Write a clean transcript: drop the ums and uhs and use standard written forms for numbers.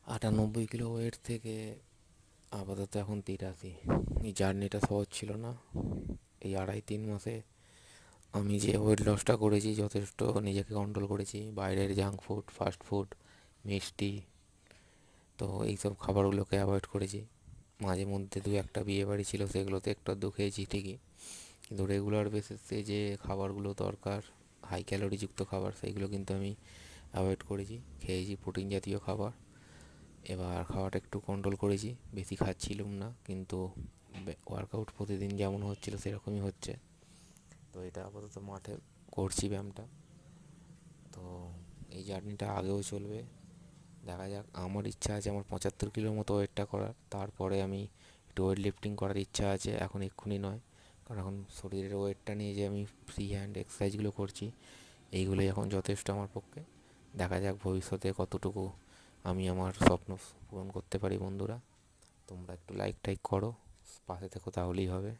98 kilo wait থেকে আপাতত এখন 83। এই জার্নিটা সহজ ছিল না। এই 2.5-3 মাসে আমি যে ওয়েট লসটা করেছি, যথেষ্ট নিজেকে কন্ট্রোল করেছি। বাইরের জাঙ্ক ফুড, ফাস্ট ফুড, মিষ্টি, তো এইসব খাবারগুলোকে অ্যাভয়েড করেছি। মাঝে মধ্যে দু একটা বিয়ে বাড়ি ছিল, সেগুলোতে একটু আধটু খেয়েছি ঠিকই, কিন্তু রেগুলার বেসিসে যে খাবারগুলো দরকার, হাই ক্যালোরিযুক্ত খাবার, সেইগুলো কিন্তু আমি অ্যাভয়েড করেছি। খেয়েছি প্রোটিন জাতীয় খাবার। এবার খাওয়াটা একটু কন্ট্রোল করেছি, বেশি খাচ্ছিলাম না, কিন্তু ওয়ার্কআউট প্রতিদিন যেমন হচ্ছিল সেরকমই হচ্ছে। তো এটা আপাতত মাঠে করছি ব্যায়ামটা। তো এই জার্নিটা আগেও চলবে, দেখা যাক। আমার ইচ্ছা আছে আমার 75 কিলোর মতো ওয়েটটা করার, তারপরে আমি একটু ওয়েট লিফটিং করার ইচ্ছা আছে, এখন এক্ষুনি নয়। কারণ এখন শরীরের ওয়েটটা নিয়ে যে আমি ফ্রি হ্যান্ড এক্সারসাইজগুলো করছি, এইগুলোই এখন যথেষ্ট আমার পক্ষে। দেখা যাক ভবিষ্যতে কতটুকু আমি আমার স্বপ্ন পূরণ করতে পারি। বন্ধুরা, তোমরা একটু লাইক টাইক করো, পাশে থেকো, তাহলেই হবে।